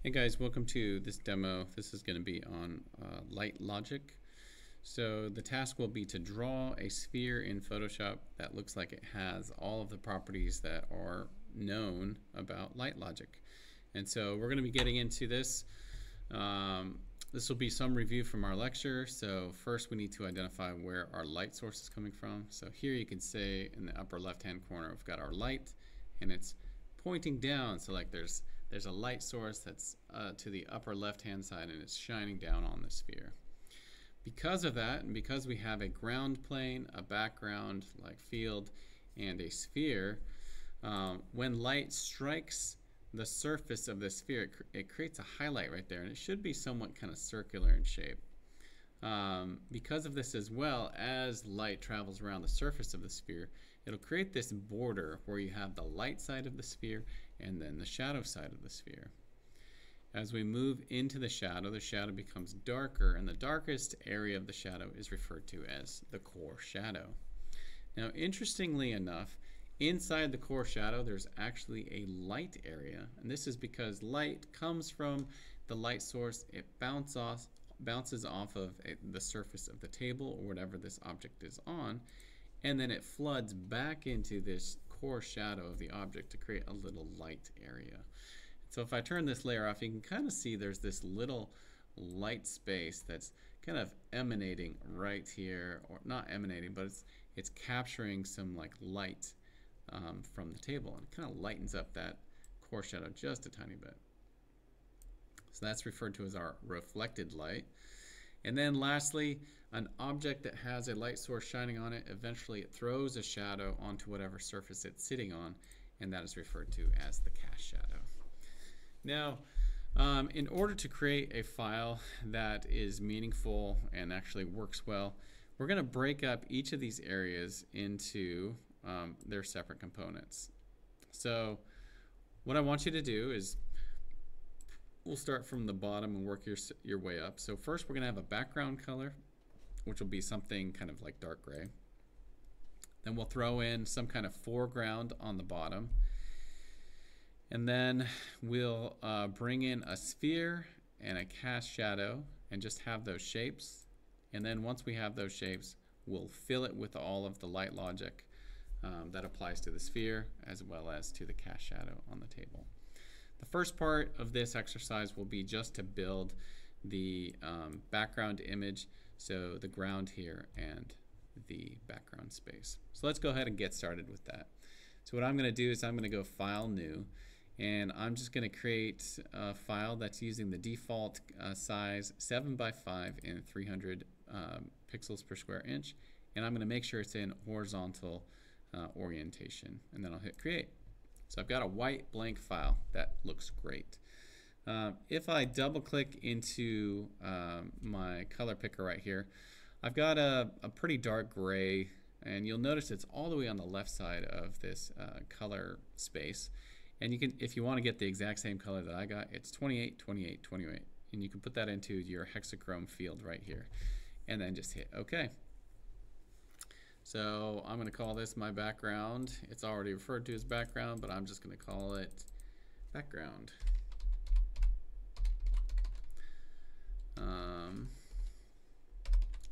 Hey guys, welcome to this demo. This is going to be on light logic. So the task will be to draw a sphere in Photoshop that looks like it has all of the properties that are known about light logic. And so we're going to be getting into this. This will be some review from our lecture. So first we need to identify where our light source is coming from. So here you can say in the upper left hand corner we've got our light and it's pointing down. So like there's a light source that's to the upper left hand side and it's shining down on the sphere. Because of that, and because we have a ground plane, a background like field, and a sphere, when light strikes the surface of the sphere, it creates a highlight right there, and it should be somewhat kind of circular in shape. Because of this, as well as light travels around the surface of the sphere, it'll create this border where you have the light side of the sphere and then the shadow side of the sphere. As we move into the shadow becomes darker, and the darkest area of the shadow is referred to as the core shadow. Now, interestingly enough, inside the core shadow there's actually a light area, and this is because light comes from the light source. It bounces off of the surface of the table or whatever this object is on, and then it floods back into this core shadow of the object to create a little light area. So if I turn this layer off, you can kind of see there's this little light space that's kind of emanating right here, or not emanating, but it's capturing some like light from the table, and it kind of lightens up that core shadow just a tiny bit. So that's referred to as our reflected light. And then lastly, an object that has a light source shining on it, eventually it throws a shadow onto whatever surface it's sitting on, and that is referred to as the cast shadow. Now, in order to create a file that is meaningful and actually works well, we're going to break up each of these areas into their separate components. So what I want you to do is, we'll start from the bottom and work your way up. So first we're going to have a background color, which will be something kind of like dark gray. Then we'll throw in some kind of foreground on the bottom. And then we'll bring in a sphere and a cast shadow and just have those shapes. And then once we have those shapes, we'll fill it with all of the light logic that applies to the sphere as well as to the cast shadow on the table. The first part of this exercise will be just to build the background image, so the ground here and the background space. So let's go ahead and get started with that. So what I'm going to do is I'm going to go File, New, and I'm just going to create a file that's using the default size 7x5 and 300 pixels per square inch, and I'm going to make sure it's in horizontal orientation, and then I'll hit Create. So I've got a white blank file that looks great. If I double click into my color picker right here, I've got a pretty dark gray, and you'll notice it's all the way on the left side of this color space. And you can, if you want to get the exact same color that I got, it's 28, 28, 28. And you can put that into your hexachrome field right here, and then just hit OK. So I'm going to call this my background. It's already referred to as background, but I'm just going to call it background.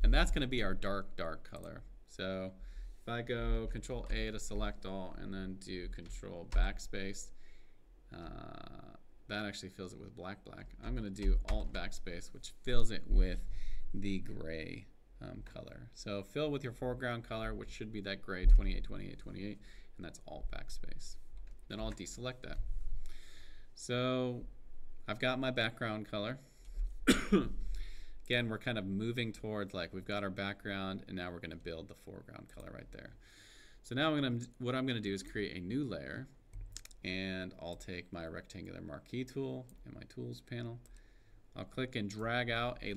And that's going to be our dark color. So if I go Control A to select all and then do Control backspace, that actually fills it with black. I'm going to do Alt backspace, which fills it with the gray color. So fill with your foreground color, which should be that gray 28, 28, 28, and that's Alt backspace. Then I'll deselect that. So I've got my background color. Again, we're kind of moving towards, like, we've got our background and now we're going to build the foreground color right there. So now what I'm going to do is create a new layer, and I'll take my rectangular marquee tool in my tools panel. I'll click and drag out a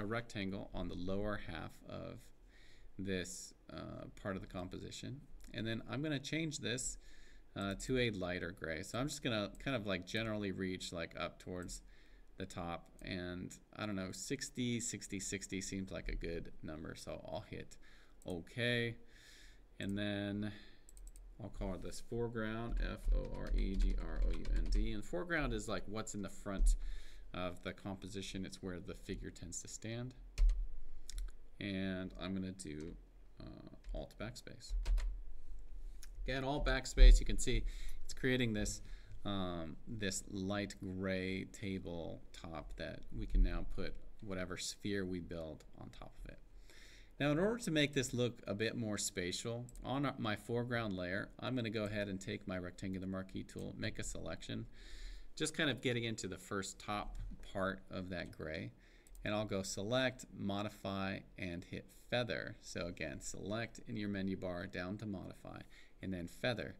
rectangle on the lower half of this part of the composition, and then I'm going to change this to a lighter gray. So I'm just going to kind of like generally reach like up towards the top, and I don't know, 60, 60, 60 seems like a good number, so I'll hit OK, and then I'll call this foreground, F-O-R-E-G-R-O-U-N-D. And foreground is like what's in the front of the composition. It's where the figure tends to stand. And I'm going to do Alt backspace. Again, Alt backspace, you can see it's creating this this light gray table top that we can now put whatever sphere we build on top of it. Now, in order to make this look a bit more spatial, on my foreground layer, I'm going to go ahead and take my rectangular marquee tool, make a selection, just kind of getting into the first top part of that gray. And I'll go select, modify, and hit feather. So again, select in your menu bar down to modify, and then feather.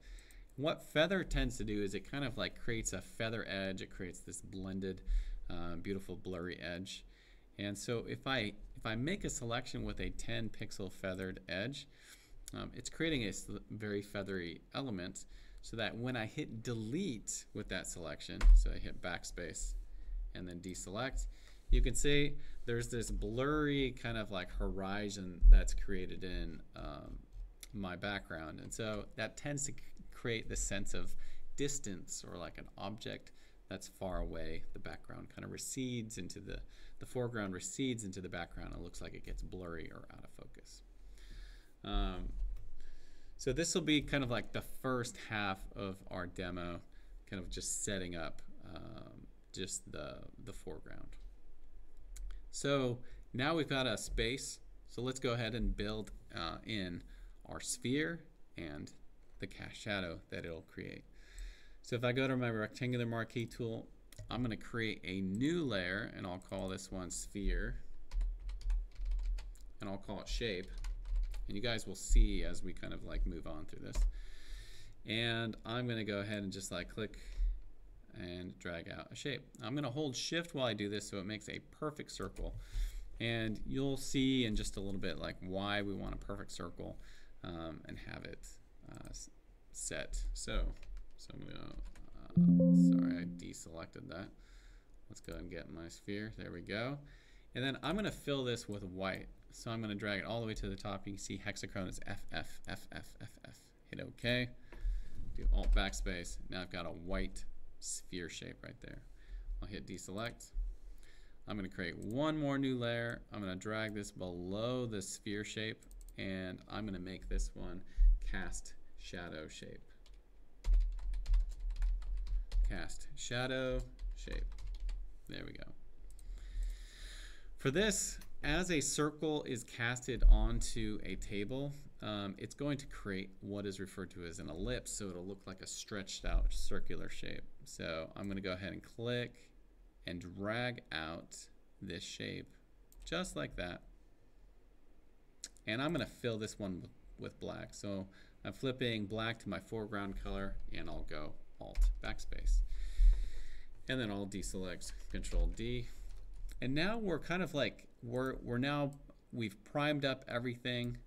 What feather tends to do is it kind of like creates a feather edge. It creates this blended, beautiful blurry edge. And so if I make a selection with a 10 pixel feathered edge, it's creating a very feathery element, so that when I hit delete with that selection, so I hit backspace and then deselect, you can see there's this blurry kind of like horizon that's created in my background. And so that tends to create the sense of distance, or like an object that's far away. The background kind of recedes into the foreground recedes into the background. It looks like it gets blurry or out of focus. So this will be kind of like the first half of our demo, kind of just setting up just the foreground. So now we've got a space, so let's go ahead and build in our sphere and the cast shadow that it'll create. So if I go to my rectangular marquee tool, I'm going to create a new layer, and I'll call this one sphere, and I'll call it shape. And you guys will see as we kind of like move on through this. And I'm going to go ahead and just like click and drag out a shape. I'm going to hold shift while I do this so it makes a perfect circle. And you'll see in just a little bit like why we want a perfect circle and have it set. So I'm going to sorry, I deselected that. Let's go ahead and get my sphere. There we go. And then I'm going to fill this with white. So I'm going to drag it all the way to the top. You can see hexachron is FF, FF, FF. Hit OK. Do Alt backspace. Now I've got a white sphere shape right there. I'll hit deselect. I'm going to create one more new layer. I'm going to drag this below the sphere shape, and I'm going to make this one cast shadow shape. Cast shadow shape. There we go. For this, as a circle is casted onto a table, it's going to create what is referred to as an ellipse, so it'll look like a stretched out circular shape. So I'm going to go ahead and click and drag out this shape just like that. And I'm going to fill this one with black. So I'm flipping black to my foreground color, and I'll go Alt backspace. And then I'll deselect, Control D. And now we're kind of like, we've primed up everything.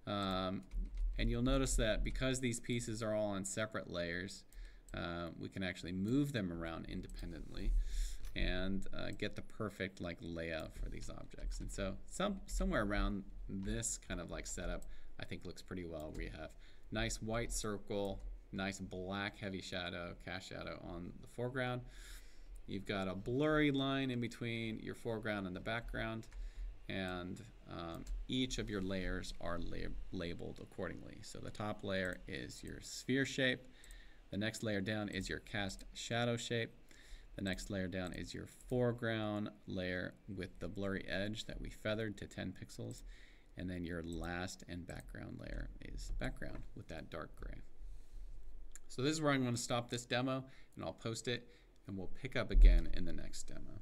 And you'll notice that because these pieces are all on separate layers, we can actually move them around independently and get the perfect like layout for these objects. And so somewhere around this kind of like setup, I think looks pretty well. We have nice white circle, nice black heavy shadow, cast shadow on the foreground. You've got a blurry line in between your foreground and the background, and each of your layers are labeled accordingly. So the top layer is your sphere shape. The next layer down is your cast shadow shape. The next layer down is your foreground layer with the blurry edge that we feathered to 10 pixels. And then your last and background layer is background with that dark gray. So this is where I'm going to stop this demo, and I'll post it, and we'll pick up again in the next demo.